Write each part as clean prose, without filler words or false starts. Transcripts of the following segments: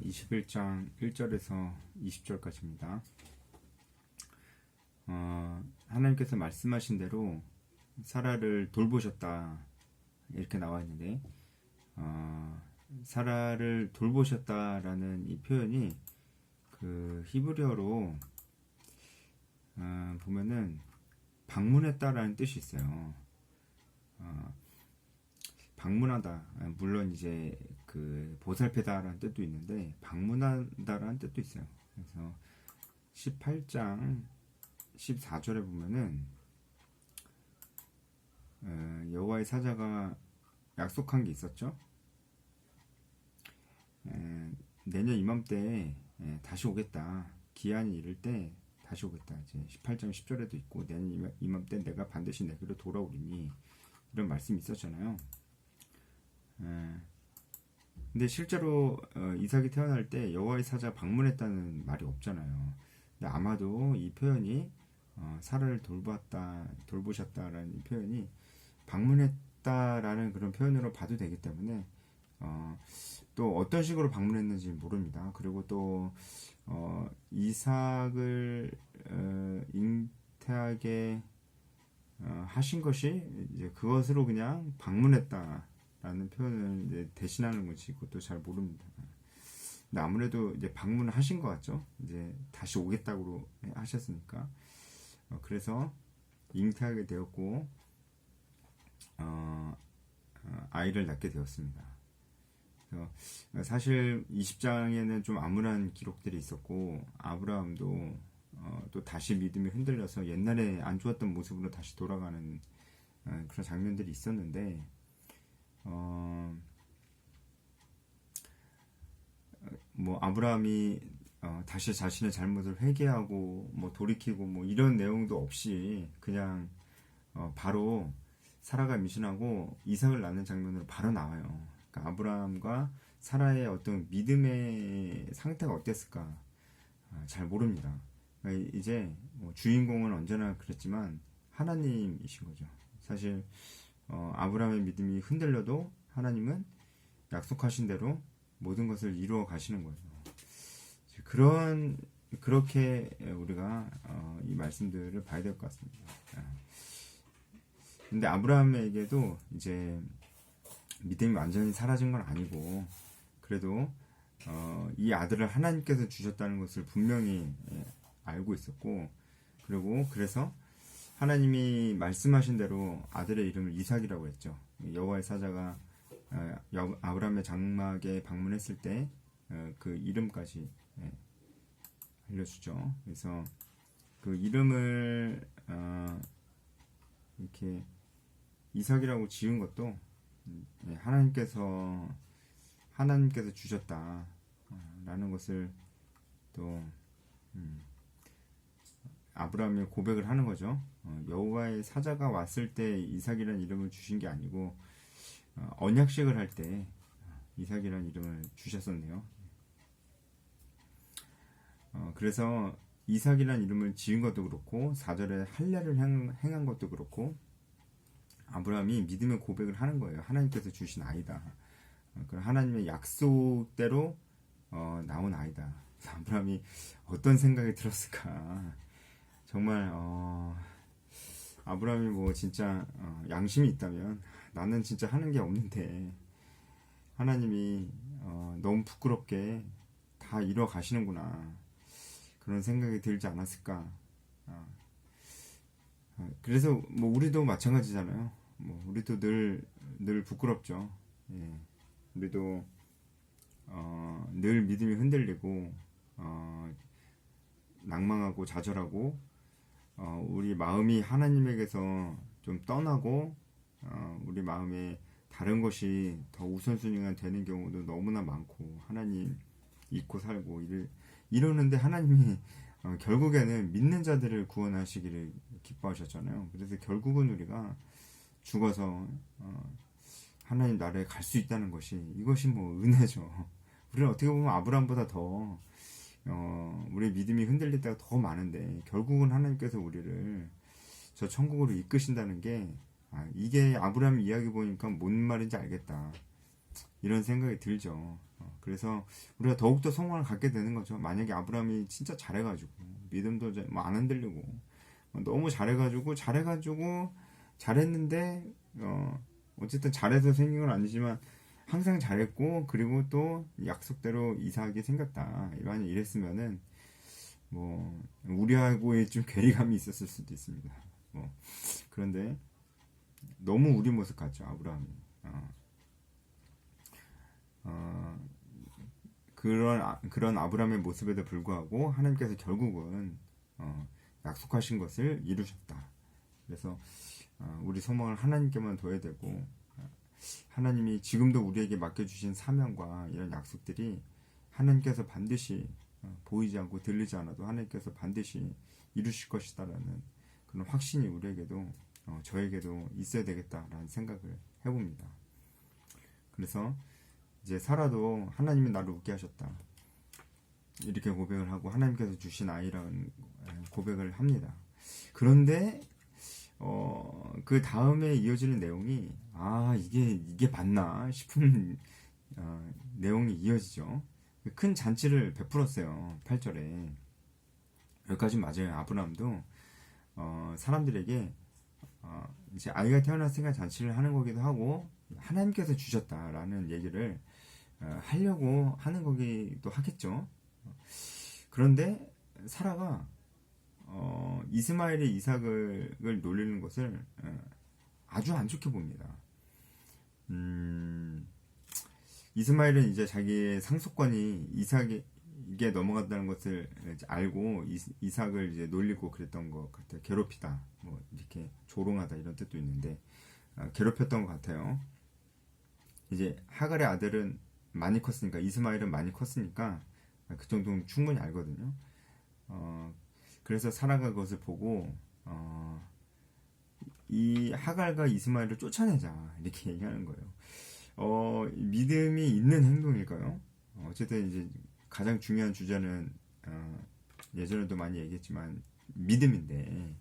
21장 1절에서 20절까지입니다. 하나님께서 말씀하신 대로 사라를 돌보셨다 이렇게 나와 있는데, 사라를 돌보셨다라는 이 표현이 그 히브리어로 보면은 방문했다라는 뜻이 있어요. 방문하다, 물론 이제 그 보살펴다라는 뜻도 있는데 방문하다라는 뜻도 있어요. 그래서 18장 14절에 보면은 여호와의 사자가 약속한 게 있었죠. 내년 이맘때 다시 오겠다, 기한이 이를 때 다시 오겠다. 이제 18장 10절에도 있고, 내년 이맘때 내가 반드시 내게로 돌아오리니, 이런 말씀이 있었잖아요. 근데 실제로 이삭이 태어날 때 여호와의 사자가 방문했다는 말이 없잖아요. 근데 아마도 이 표현이 사라를 돌보셨다라는 이 표현이 방문했다라는 그런 표현으로 봐도 되기 때문에 또 어떤 식으로 방문했는지 모릅니다. 그리고 또 이삭을 잉태하게 하신 것이 이제 그것으로 그냥 방문했다라는 표현을 이제 대신하는 건지 그것도 잘 모릅니다. 근데 아무래도 이제 방문을 하신 것 같죠. 이제 다시 오겠다고 하셨으니까. 그래서 잉태하게 되었고 아이를 낳게 되었습니다. 사실 20장에는 좀 암울한 기록들이 있었고, 아브라함도 또 다시 믿음이 흔들려서 옛날에 안 좋았던 모습으로 다시 돌아가는 그런 장면들이 있었는데, 뭐 아브라함이 다시 자신의 잘못을 회개하고 뭐 돌이키고 뭐 이런 내용도 없이 그냥 바로 사라가 임신하고 이삭을 낳는 장면으로 바로 나와요. 그러니까 아브라함과 사라의 어떤 믿음의 상태가 어땠을까 잘 모릅니다. 그러니까 이제 뭐 주인공은 언제나 그랬지만 하나님이신 거죠. 사실 아브라함의 믿음이 흔들려도 하나님은 약속하신 대로 모든 것을 이루어 가시는 거죠. 그렇게 우리가 이 말씀들을 봐야 될 것 같습니다. 근데 아브라함에게도 이제 믿음이 완전히 사라진 건 아니고, 그래도 이 아들을 하나님께서 주셨다는 것을 분명히 알고 있었고, 그리고 그래서 하나님이 말씀하신 대로 아들의 이름을 이삭이라고 했죠. 여호와의 사자가 아브라함의 장막에 방문했을 때 그 이름까지 알려주죠. 그래서 그 이름을 이렇게 이삭이라고 지은 것도 하나님께서 주셨다라는 것을 또 아브라함이 고백을 하는 거죠. 여호와의 사자가 왔을 때 이삭이라는 이름을 주신 게 아니고 언약식을 할 때 이삭이라는 이름을 주셨었네요. 그래서 이삭이라는 이름을 지은 것도 그렇고 4절에 할례를 행한 것도 그렇고, 아브라함이 믿음의 고백을 하는 거예요. 하나님께서 주신 아이다. 하나님의 약속대로 나온 아이다. 아브라함이 어떤 생각이 들었을까. 정말 아브라함이 뭐 진짜 양심이 있다면, 나는 진짜 하는 게 없는데 하나님이 너무 부끄럽게 다 이뤄 가시는구나, 그런 생각이 들지 않았을까. 그래서 뭐 우리도 마찬가지잖아요. 뭐 우리도 늘 부끄럽죠. 예. 우리도 늘 믿음이 흔들리고 낭망하고 좌절하고 우리 마음이 하나님에게서 좀 떠나고 우리 마음에 다른 것이 더 우선순위가 되는 경우도 너무나 많고, 하나님 잊고 살고 이러는데 하나님이 결국에는 믿는 자들을 구원하시기를 기뻐하셨잖아요. 그래서 결국은 우리가 죽어서 하나님 나라에 갈 수 있다는 것이, 이것이 뭐 은혜죠. 우리는 어떻게 보면 아브라함보다 더 우리의 믿음이 흔들릴 때가 더 많은데, 결국은 하나님께서 우리를 저 천국으로 이끄신다는 게, 이게 아브라함 이야기 보니까 뭔 말인지 알겠다, 이런 생각이 들죠. 그래서 우리가 더욱더 소망을 갖게 되는 거죠. 만약에 아브라함이 진짜 잘해가지고 믿음도 뭐안 흔들리고 너무 잘해가지고 잘했는데 어쨌든 잘해서 생긴 건 아니지만 항상 잘했고 그리고 또 약속대로 이삭이 생겼다. 만약 이랬으면은 뭐 우리하고의 좀 괴리감이 있었을 수도 있습니다. 그런데 너무 우리 모습 같죠, 아브라함이. 그런 아브라함의 모습에도 불구하고 하나님께서 결국은 약속하신 것을 이루셨다. 그래서 우리 소망을 하나님께만 둬야 되고 하나님이 지금도 우리에게 맡겨주신 사명과 이런 약속들이 하나님께서 반드시 보이지 않고 들리지 않아도 하나님께서 반드시 이루실 것이다라는 그런 확신이 우리에게도 저에게도 있어야 되겠다라는 생각을 해봅니다. 그래서 이제 사라도 하나님이 나를 웃게 하셨다 이렇게 고백을 하고 하나님께서 주신 아이라는 고백을 합니다. 그런데 그 다음에 이어지는 내용이 이게 맞나 싶은 내용이 이어지죠. 큰 잔치를 베풀었어요. 8절에 여기까지 맞아요. 아브라함도 사람들에게 이제 아이가 태어났으니까 잔치를 하는 거기도 하고 하나님께서 주셨다라는 얘기를 하려고 하는 거기도 하겠죠. 그런데 사라가 이스마엘의 이삭을 놀리는 것을 아주 안 좋게 봅니다. 이스마엘은 이제 자기의 상속권이 이삭에게 넘어갔다는 것을 알고 이삭을 이제 놀리고 그랬던 것 같아요. 괴롭히다, 뭐 이렇게 조롱하다 이런 뜻도 있는데 괴롭혔던 것 같아요. 이제 하갈의 아들은 많이 컸으니까 이스마엘은 많이 컸으니까 그 정도는 충분히 알거든요. 그래서 사라가 그것을 보고 이 하갈과 이스마엘을 쫓아내자 이렇게 얘기하는 거예요. 믿음이 있는 행동일까요? 어쨌든 이제 가장 중요한 주제는 예전에도 많이 얘기했지만 믿음인데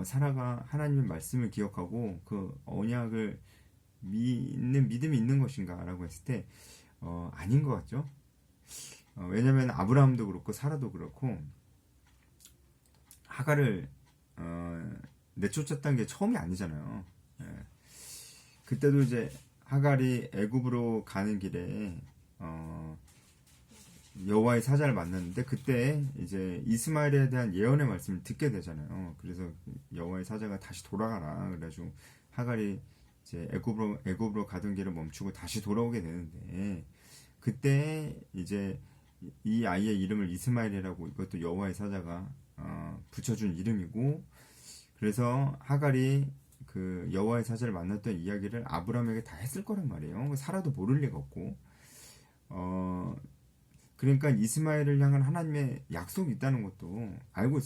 사라가 하나님의 말씀을 기억하고 그 언약을 믿는 믿음이 있는 것인가 라고 했을 때 아닌 것 같죠? 왜냐면 아브라함도 그렇고 사라도 그렇고 하갈을 내쫓았다는 게 처음이 아니잖아요. 그때도 이제 하갈이 애굽으로 가는 길에 여호와의 사자를 만났는데 그때 이제 이스마엘에 대한 예언의 말씀을 듣게 되잖아요. 그래서 여호와의 사자가 다시 돌아가라 그래가지고 하갈이 이제 애굽으로 가던 길을 멈추고 다시 돌아오게 되는데 그때 이제 이 아이의 이름을 이스마엘이라고 이것도 여호와의 사자가 붙여준 이름이고 그래서 하갈이 그 여호와의 사자를 만났던 이야기를 아브라함에게 다 했을 거란 말이에요. 사라도 모를 리가 없고 그러니까 이스마엘을 향한 하나님의 약속이 있다는 것도 알고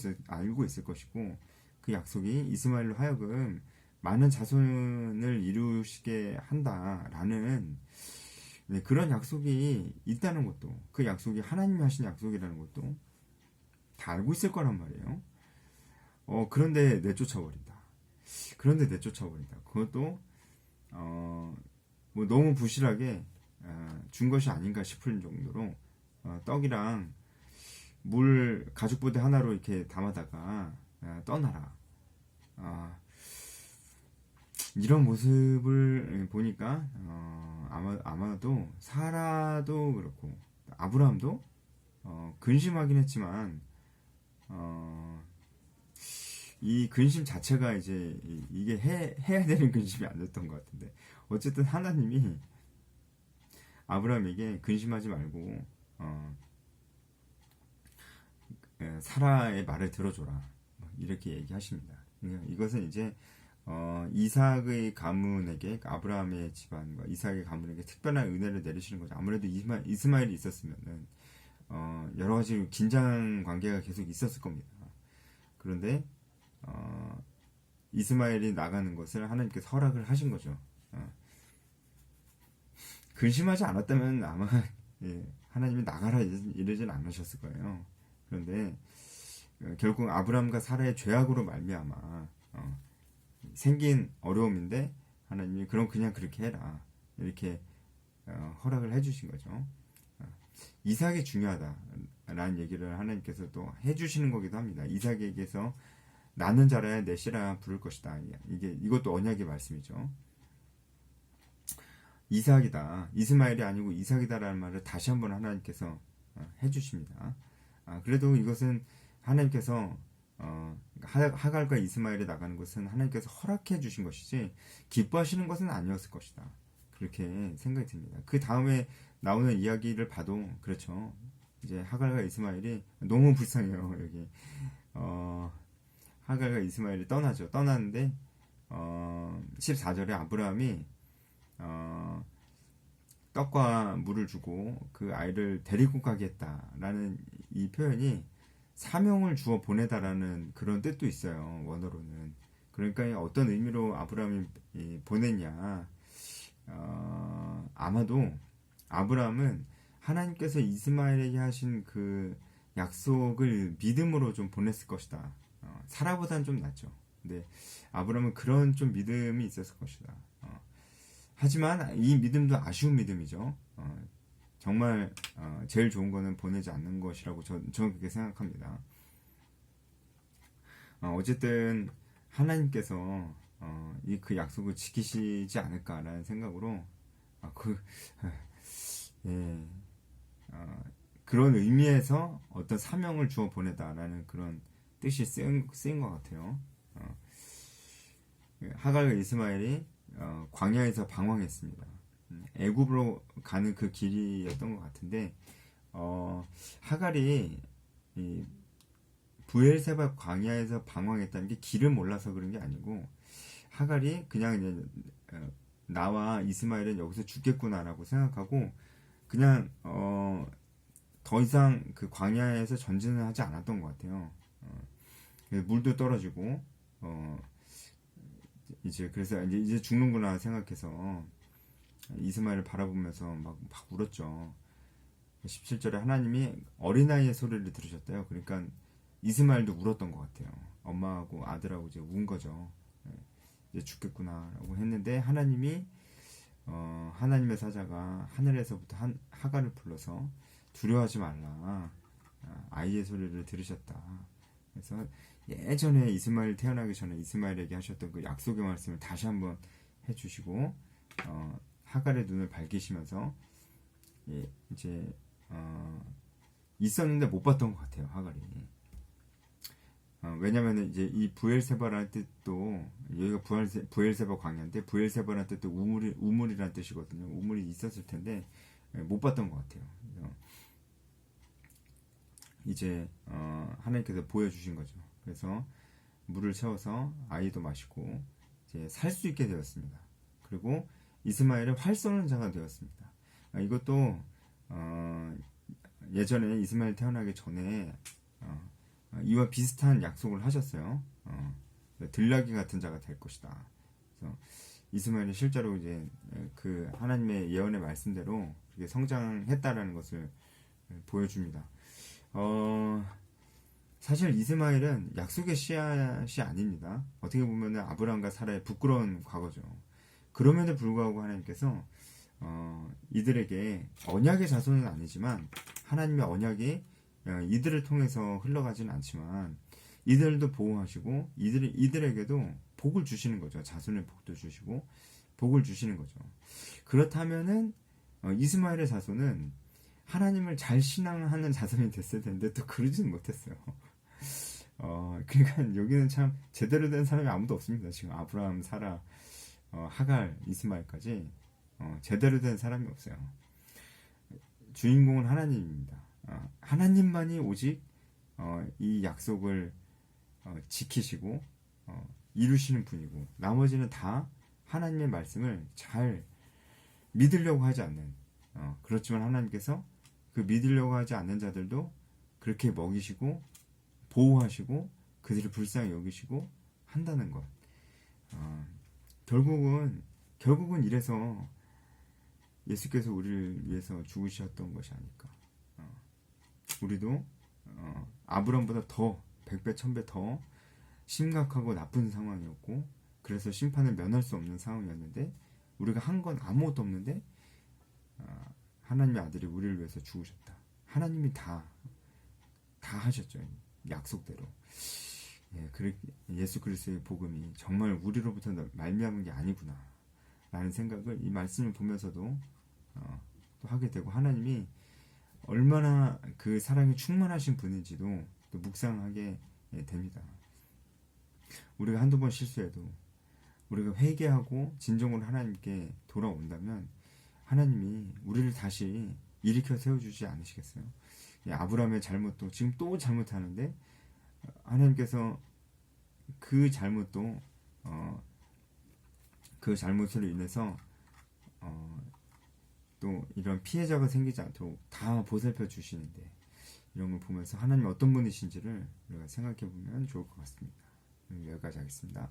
있을 것이고 그 약속이 이스마엘로 하여금 많은 자손을 이루시게 한다라는 그런 약속이 있다는 것도 그 약속이 하나님이 하신 약속이라는 것도 다 알고 있을 거란 말이에요. 그런데 내쫓아버린다. 그것도 뭐 너무 부실하게 준 것이 아닌가 싶을 정도로 떡이랑 물 가죽 부대 하나로 이렇게 담아다가 떠나라. 이런 모습을 보니까 아마도 사라도 그렇고 아브라함도 근심하긴 했지만 이 근심 자체가 이제 이게 해야 되는 근심이 아니었던 것 같은데 어쨌든 하나님이 아브라함에게 근심하지 말고 사라의 말을 들어줘라 이렇게 얘기하십니다. 이것은 이제 이삭의 가문에게 아브라함의 집안과 이삭의 가문에게 특별한 은혜를 내리시는 거죠. 아무래도 이스마엘이 있었으면은 여러 가지 긴장 관계가 계속 있었을 겁니다. 그런데 이스마엘이 나가는 것을 하나님께서 허락을 하신 거죠. 근심하지 않았다면 아마 하나님이 나가라 이러진 않으셨을 거예요. 그런데 결국 아브라함과 사라의 죄악으로 말미암아 생긴 어려움인데 하나님이 그럼 그냥 그렇게 해라 이렇게 허락을 해주신 거죠. 이삭이 중요하다라는 얘기를 하나님께서 또 해주시는 거기도 합니다. 이삭에게서 나는 자라야 내 씨라 부를 것이다. 이것도 언약의 말씀이죠. 이삭이다. 이스마엘이 아니고 이삭이다라는 말을 다시 한번 하나님께서 해주십니다. 그래도 이것은 하나님께서 하갈과 이스마엘이 나가는 것은 하나님께서 허락해 주신 것이지 기뻐하시는 것은 아니었을 것이다. 그렇게 생각이 듭니다. 그 다음에 나오는 이야기를 봐도 그렇죠. 이제 하갈과 이스마엘이 너무 불쌍해요. 여기 하갈과 이스마엘이 떠나죠. 떠나는데 14절에 아브라함이 떡과 물을 주고 그 아이를 데리고 가겠다라는 이 표현이 사명을 주어 보내다라는 그런 뜻도 있어요. 원어로는. 그러니까 어떤 의미로 아브라함이 보냈냐. 아마도 아브라함은 하나님께서 이스마엘에게 하신 그 약속을 믿음으로 좀 보냈을 것이다. 사라보다는 좀 낫죠. 근데 아브라함은 그런 좀 믿음이 있었을 것이다. 하지만 이 믿음도 아쉬운 믿음이죠. 정말 제일 좋은 거는 보내지 않는 것이라고 저는 그렇게 생각합니다. 어쨌든 하나님께서 그 약속을 지키시지 않을까라는 생각으로 그런 의미에서 어떤 사명을 주어 보내다라는 그런 뜻이 쓰인 것 같아요. 하갈과 이스마엘이 광야에서 방황했습니다. 애굽으로 가는 그 길이었던 것 같은데 하갈이 이 브엘세바 광야에서 방황했다는 게 길을 몰라서 그런 게 아니고 하갈이 그냥 이제 나와 이스마엘은 여기서 죽겠구나라고 생각하고 그냥 더 이상 그 광야에서 전진을 하지 않았던 것 같아요. 물도 떨어지고 그래서 이제 죽는구나 생각해서 이스마엘을 바라보면서 막 울었죠. 17절에 하나님이 어린아이의 소리를 들으셨대요. 그러니까 이스마엘도 울었던 것 같아요. 엄마하고 아들하고 이제 운 거죠. 이제 죽겠구나라고 했는데 하나님이 하나님의 사자가 하늘에서부터 하갈을 불러서 두려워하지 말라. 아이의 소리를 들으셨다. 그래서 예전에 이스마엘 태어나기 전에 이스마엘에게 하셨던 그 약속의 말씀을 다시 한번 해주시고 하갈의 눈을 밝히시면서 이제 있었는데 못 봤던 것 같아요. 하갈이. 왜냐면은 이제 이 부엘세바라는 뜻도 여기가 부엘세바 광야인데 부엘세바라는 뜻도 우물이라는 뜻이거든요. 우물이 있었을 텐데 못 봤던 것 같아요. 이제 하나님께서 보여주신 거죠. 그래서 물을 채워서 아이도 마시고 이제 살 수 있게 되었습니다. 그리고 이스마엘은 활 쏘는 자가 되었습니다. 이것도 예전에 이스마엘 태어나기 전에 이와 비슷한 약속을 하셨어요. 들나귀 같은 자가 될 것이다. 그래서 이스마엘이 실제로 이제 그 하나님의 예언의 말씀대로 그렇게 성장했다라는 것을 보여줍니다. 사실 이스마엘은 약속의 씨앗이 아닙니다. 어떻게 보면 아브라함과 사라의 부끄러운 과거죠. 그럼에도 불구하고 하나님께서 이들에게 언약의 자손은 아니지만 하나님의 언약이 이들을 통해서 흘러가지는 않지만 이들도 보호하시고 이들에게도 복을 주시는 거죠. 자손의 복도 주시고 복을 주시는 거죠. 그렇다면은 이스마엘의 자손은 하나님을 잘 신앙하는 자손이 됐을 텐데 또 그러지는 못했어요. 그러니까 여기는 참 제대로 된 사람이 아무도 없습니다. 지금 아브라함, 사라, 하갈, 이스마엘까지 제대로 된 사람이 없어요. 주인공은 하나님입니다. 하나님만이 오직 이 약속을 지키시고 이루시는 분이고 나머지는 다 하나님의 말씀을 잘 믿으려고 하지 않는 그렇지만 하나님께서 그 믿으려고 하지 않는 자들도 그렇게 먹이시고 보호하시고 그들을 불쌍히 여기시고 한다는 것. 결국은 이래서 예수께서 우리를 위해서 죽으셨던 것이 아닐까. 우리도 아브람보다 더 100배 1000배 더 심각하고 나쁜 상황이었고 그래서 심판을 면할 수 없는 상황이었는데 우리가 한 건 아무것도 없는데 하나님의 아들이 우리를 위해서 죽으셨다. 하나님이 다 하셨죠. 약속대로. 예, 예수 그리스도의 복음이 정말 우리로부터 말미암은 게 아니구나 라는 생각을 이 말씀을 보면서도 또 하게 되고, 하나님이 얼마나 그 사랑이 충만하신 분인지도 또 묵상하게 됩니다. 우리가 한두 번 실수해도 우리가 회개하고 진정으로 하나님께 돌아온다면 하나님이 우리를 다시 일으켜 세워주지 않으시겠어요? 아브라함의 잘못도 지금 또 잘못하는데 하나님께서 그 잘못도 그 잘못으로 인해서 또 이런 피해자가 생기지 않도록 다 보살펴 주시는데, 이런 걸 보면서 하나님 어떤 분이신지를 우리가 생각해 보면 좋을 것 같습니다. 여기까지 하겠습니다.